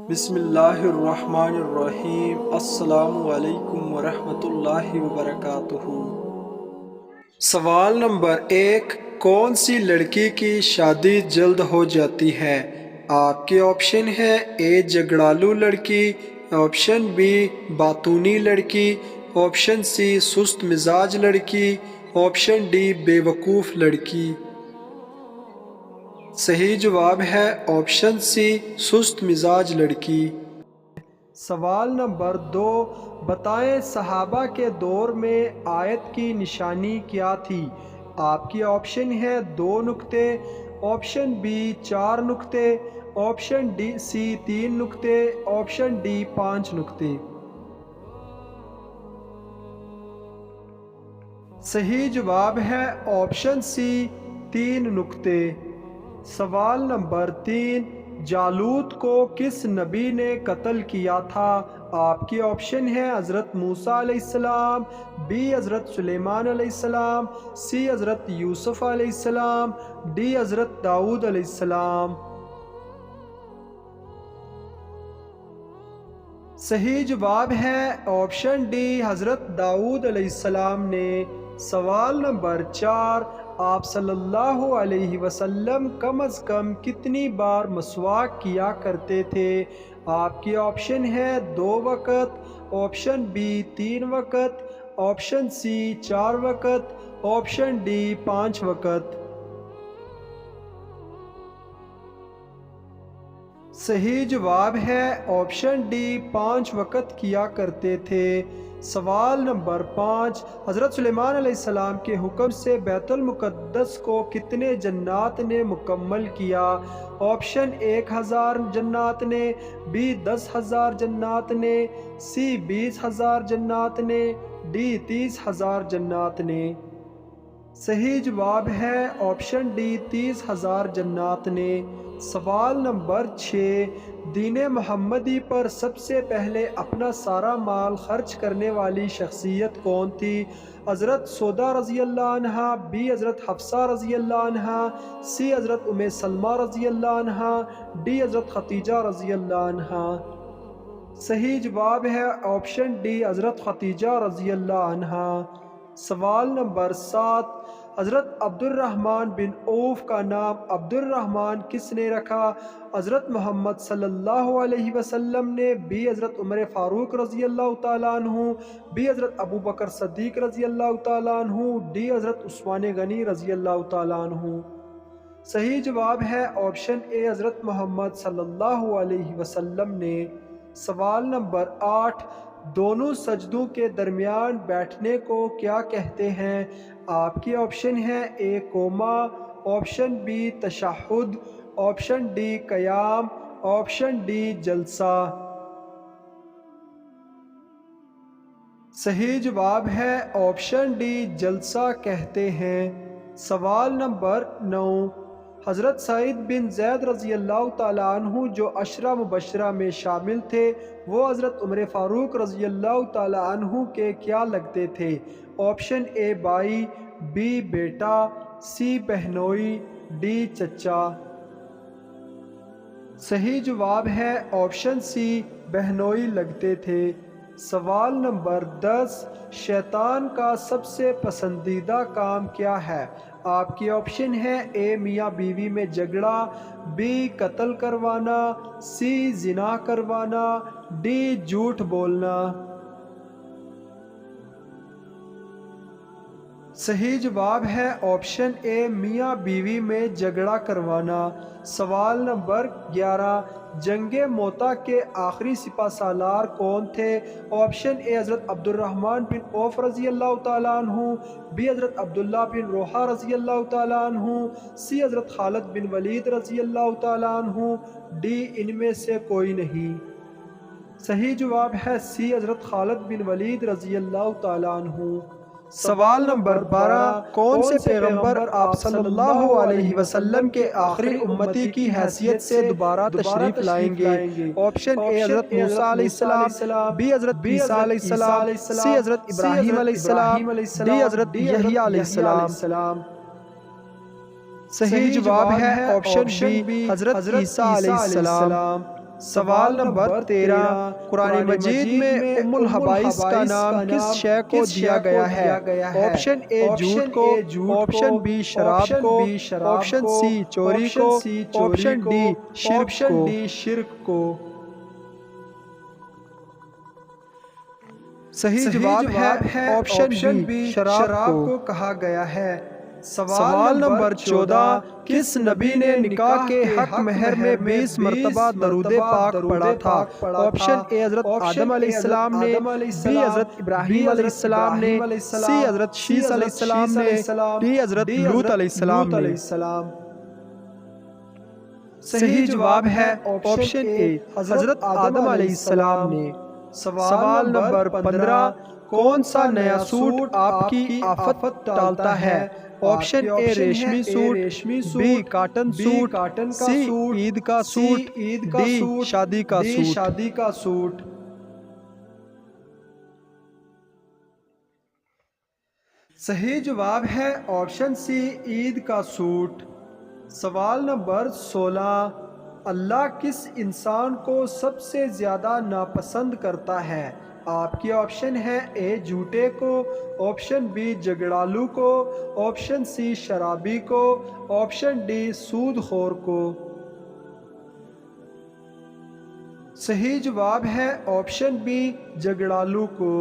بسم اللہ الرحمن الرحیم۔ السلام علیکم ورحمۃ اللہ وبرکاتہ۔ سوال نمبر 1، کون سی لڑکی کی شادی جلد ہو جاتی ہے؟ آپ کے آپشن ہے: اے جھگڑالو لڑکی، آپشن بی باتونی لڑکی، آپشن سی سست مزاج لڑکی، آپشن ڈی بے وقوف لڑکی۔ صحیح جواب ہے آپشن سی سست مزاج لڑکی۔ سوال نمبر 2، بتائیں صحابہ کے دور میں آیت کی نشانی کیا تھی؟ آپ کی آپشن ہے 2 نقطے، آپشن بی 4 نقطے، آپشن سی 3 نقطے، آپشن ڈی 5 نقطے۔ صحیح جواب ہے آپشن سی 3 نقطے۔ سوال نمبر 3، جالوت کو کس نبی نے قتل کیا تھا؟ آپ کی آپشن ہے حضرت موسیٰ علیہ السلام، بی حضرت سلیمان علیہ السلام، سی حضرت یوسف علیہ السلام، ڈی حضرت داؤد علیہ السلام۔ صحیح جواب ہے آپشن ڈی حضرت داؤد علیہ السلام نے۔ سوال نمبر 4، آپ صلی اللہ علیہ وسلم کم از کم کتنی بار مسواک کیا کرتے تھے؟ آپ کی آپشن ہے 2 وقت، آپشن بی 3 وقت، آپشن سی 4 وقت، آپشن ڈی 5 وقت۔ صحیح جواب ہے آپشن ڈی 5 وقت کیا کرتے تھے۔ سوال نمبر 5، حضرت سلیمان علیہ السلام کے حکم سے بیت المقدس کو کتنے جنات نے مکمل کیا؟ آپشن 1000 جنات نے، بی 10,000 جنات نے، سی 20,000 جنات نے، ڈی 30,000 جنات نے۔ صحیح جواب ہے آپشن ڈی 30,000 جنات نے۔ سوال نمبر 6، دین محمدی پر سب سے پہلے اپنا سارا مال خرچ کرنے والی شخصیت کون تھی؟ حضرت سودا رضی اللہ عنہا، بی حضرت حفصہ رضی اللہ عنہا، سی حضرت ام سلمہ رضی اللہ عنہا، ڈی حضرت خدیجہ رضی اللہ عنہا۔ صحیح جواب ہے آپشن ڈی حضرت خدیجہ رضی اللہ عنہا۔ سوال نمبر 7، حضرت عبد الرحمن بن عوف کا نام عبد الرحمن کس نے رکھا؟ حضرت محمد صلی اللہ علیہ وسلم نے، بی حضرت عمر فاروق رضی اللہ تعالیٰ عنہ، بی حضرت ابو بکر صدیق رضی اللہ تعالیٰ عنہ، ڈی حضرت عثمان غنی رضی اللہ تعالیٰ عنہ۔ صحیح جواب ہے آپشن اے حضرت محمد صلی اللہ علیہ وسلم نے۔ سوال نمبر 8، دونوں سجدوں کے درمیان بیٹھنے کو کیا کہتے ہیں؟ آپ کی آپشن ہے اے قوما، آپشن بی تشہد، آپشن ڈی قیام، آپشن ڈی جلسہ۔ صحیح جواب ہے آپشن ڈی جلسہ کہتے ہیں۔ سوال نمبر 9، حضرت سعید بن زید رضی اللہ تعالیٰ عنہ جو عشرہ مبشرہ میں شامل تھے، وہ حضرت عمر فاروق رضی اللہ تعالیٰ عنہ کے کیا لگتے تھے؟ آپشن اے بھائی، بی بیٹا، سی بہنوئی، ڈی چچا۔ صحیح جواب ہے آپشن سی بہنوئی لگتے تھے۔ سوال نمبر 10، شیطان کا سب سے پسندیدہ کام کیا ہے؟ آپ کی آپشن ہے اے میاں بیوی میں جھگڑا، بی قتل کروانا، سی زنا کروانا، ڈی جھوٹ بولنا۔ صحیح جواب ہے آپشن اے میاں بیوی میں جھگڑا کروانا۔ سوال نمبر 11، جنگ موتا کے آخری سپہ سالار کون تھے؟ آپشن اے حضرت عبد الرحمن بن عوف رضی اللہ تعالیٰ عنہ، بی حضرت عبداللہ بن روحہ رضی اللہ تعالیٰ عنہ، سی حضرت خالد بن ولید رضی اللہ تعالیٰ عنہ، ڈی ان میں سے کوئی نہیں۔ صحیح جواب ہے سی حضرت خالد بن ولید رضی اللہ تعالیٰ عنہ۔ سوال نمبر 12، کون سے پیغمبر آپ صلی اللہ علیہ وسلم کے آخری امتی کی حیثیت سے دوبارہ تشریف لائیں گے؟ آپشن اے حضرت موسیٰ علیہ السلام، بی حضرت عیسیٰ علیہ السلام، سی حضرت ابراہیم علیہ السلام، ڈی حضرت یحییٰ علیہ السلام۔ صحیح جواب ہے آپشن بی حضرت عیسیٰ علیہ السلام۔ سوال نمبر 13، قرآن مجید میں ام الحبائس کا نام کس شے کو دیا گیا ہے؟ آپشن اے جھوٹ کو، آپشن بی شراب کو، آپشن سی چوری کو، آپشن ڈی شرک کو۔ صحیح جواب ہے آپشن بی شراب کو کہا گیا ہے۔ سوال نمبر 14، کس نبی نے نکاح کے حق مہر میں 20 مرتبہ درود پاک پڑھا تھا؟ آپشن اے حضرت آدم علیہ السلام نے، بی حضرت ابراہیم علیہ السلام نے، سی حضرت شیس علیہ السلام نے، ڈی حضرت لوط علیہ السلام نے۔ صحیح جواب ہے آپشن اے حضرت آدم علیہ السلام نے۔ سوال نمبر 15، کون سا نیا سوٹ آپ کی آفت ٹالتا ہے؟ آپشن اے ریشمی suit, B cotton suit, C Eid کا سوٹ، ڈی شادی کا سوٹ۔ صحیح جواب ہے آپشن سی عید کا سوٹ۔ سوال نمبر 16، اللہ کس انسان کو سب سے زیادہ ناپسند کرتا ہے؟ آپ کی آپشن ہے اے جھوٹے کو، آپشن بی جھگڑالو کو، آپشن سی شرابی کو، آپشن ڈی سود خور کو۔ صحیح جواب ہے آپشن بی جھگڑالو کو۔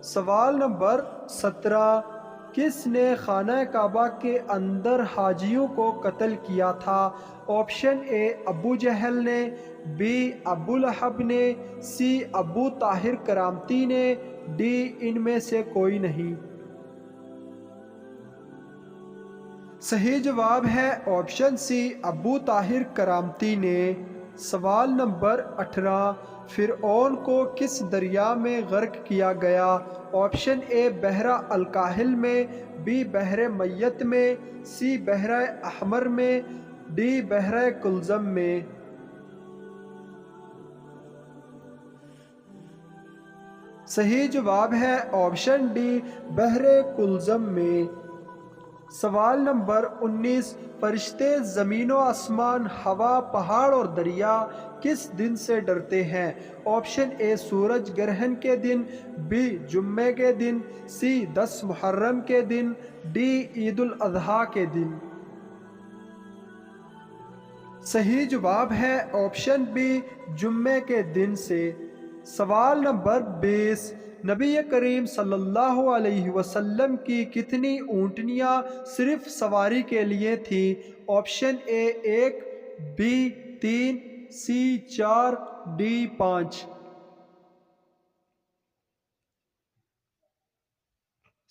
سوال نمبر 17، کس نے خانہ کعبہ کے اندر حاجیوں کو قتل کیا تھا؟ آپشن اے ابو جہل نے، بی ابو لہب نے، سی ابو طاہر کرامتی نے، ڈی ان میں سے کوئی نہیں۔ صحیح جواب ہے آپشن سی ابو طاہر کرامتی نے۔ سوال نمبر 18، فرعون کو کس دریا میں غرق کیا گیا؟ آپشن اے بحر الکاہل میں، بی بحر میت میں، سی بحر احمر میں، ڈی بحر کلزم میں۔ صحیح جواب ہے آپشن ڈی بحر کلزم میں۔ سوال نمبر 19، فرشتے زمین و آسمان، ہوا، پہاڑ اور دریا کس دن سے ڈرتے ہیں؟ آپشن اے سورج گرہن کے دن، بی جمعے کے دن، سی 10 محرم کے دن، ڈی عید الاضحیٰ کے دن۔ صحیح جواب ہے آپشن بی جمعے کے دن سے۔ سوال نمبر 20، نبی کریم صلی اللہ علیہ وسلم کی کتنی اونٹنیاں صرف سواری کے لیے تھیں؟ Option A 1، B 3، C 4، D 5۔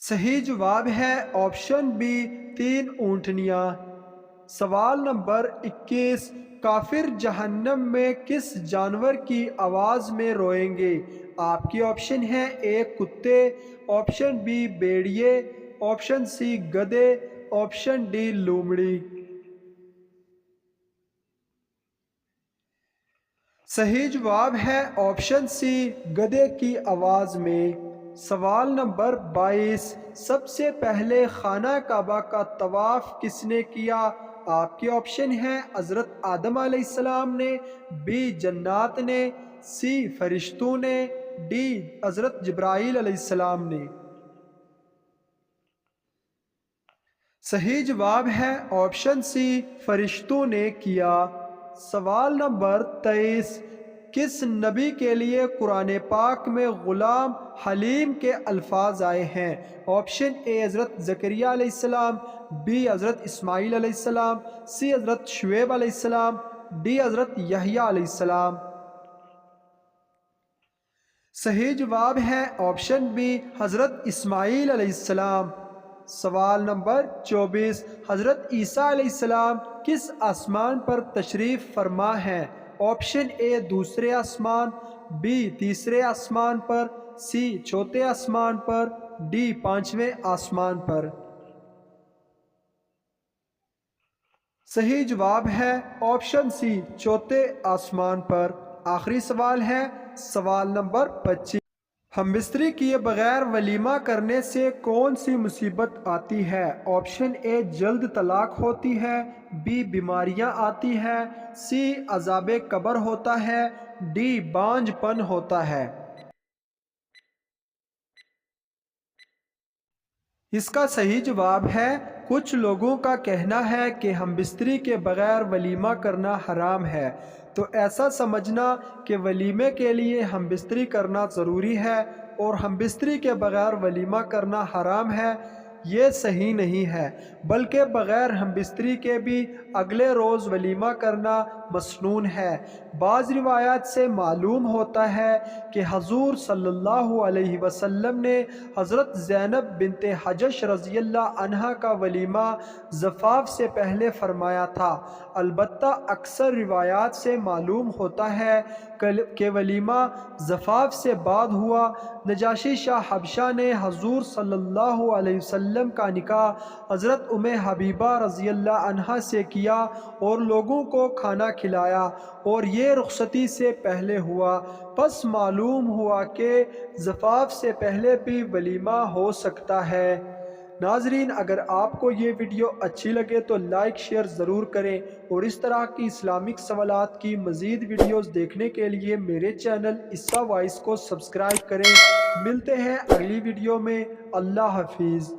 صحیح جواب ہے آپشن بی 3 اونٹنیاں۔ سوال نمبر 21، کافر جہنم میں کس جانور کی آواز میں روئیں گے؟ آپ کی آپشن ہے اے کتے، آپشن بی بھیڑیے، آپشن سی گدھے، آپشن ڈی لومڑی۔ صحیح جواب ہے آپشن سی گدھے کی آواز میں۔ سوال نمبر 22، سب سے پہلے خانہ کعبہ کا طواف کس نے کیا؟ آپ کی آپشن ہے حضرت آدم علیہ السلام نے، بی جنات نے، سی فرشتوں نے، ڈی حضرت جبرائیل علیہ السلام نے۔ صحیح جواب ہے آپشن سی فرشتوں نے کیا۔ سوال نمبر 23، کس نبی کے لیے قرآن پاک میں غلام حلیم کے الفاظ آئے ہیں؟ آپشن اے حضرت زکریہ علیہ السلام، بی حضرت اسماعیل علیہ السلام، سی حضرت شعیب علیہ السلام، ڈی حضرت یحییٰ علیہ السلام۔ صحیح جواب ہے آپشن بی حضرت اسماعیل علیہ السلام۔ سوال نمبر 24، حضرت عیسیٰ علیہ السلام کس آسمان پر تشریف فرما ہے؟ آپشن اے دوسرے آسمان، بی تیسرے آسمان پر، سی چوتھے آسمان پر، ڈی پانچویں آسمان پر۔ صحیح جواب ہے آپشن سی چوتھے آسمان پر۔ آخری سوال ہے سوال نمبر 25۔ ہم بستری کیے بغیر ولیمہ کرنے سے کون سی مصیبت آتی ہے؟ آپشن اے جلد طلاق ہوتی ہے، بی بیماریاں آتی ہے، سی عذاب قبر ہوتا ہے، ڈی بانجھ پن ہوتا ہے۔ اس کا صحیح جواب ہے کچھ لوگوں کا کہنا ہے کہ ہم بستری کے بغیر ولیمہ کرنا حرام ہے، تو ایسا سمجھنا کہ ولیمے کے لیے ہم بستری کرنا ضروری ہے اور ہم بستری کے بغیر ولیمہ کرنا حرام ہے، یہ صحیح نہیں ہے، بلکہ بغیر ہم بستری کے بھی اگلے روز ولیمہ کرنا مسنون ہے۔ بعض روایات سے معلوم ہوتا ہے کہ حضور صلی اللہ علیہ وسلم نے حضرت زینب بنت حجش رضی اللہ عنہا کا ولیمہ زفاف سے پہلے فرمایا تھا۔ البتہ اکثر روایات سے معلوم ہوتا ہے کہ ولیمہ زفاف سے بعد ہوا۔ نجاشی شاہ حبشہ نے حضور صلی اللہ علیہ وسلم کا نکاح حضرت ام حبیبہ رضی اللہ عنہا سے کیا اور لوگوں کو کھانا کھلایا، اور یہ رخصتی سے پہلے ہوا، پس معلوم ہوا کہ زفاف سے پہلے بھی ولیمہ ہو سکتا ہے۔ ناظرین، اگر آپ کو یہ ویڈیو اچھی لگے تو لائک شیئر ضرور کریں، اور اس طرح کی اسلامک سوالات کی مزید ویڈیوز دیکھنے کے لیے میرے چینل عیسیٰ وائس کو سبسکرائب کریں۔ ملتے ہیں اگلی ویڈیو میں۔ اللہ حافظ۔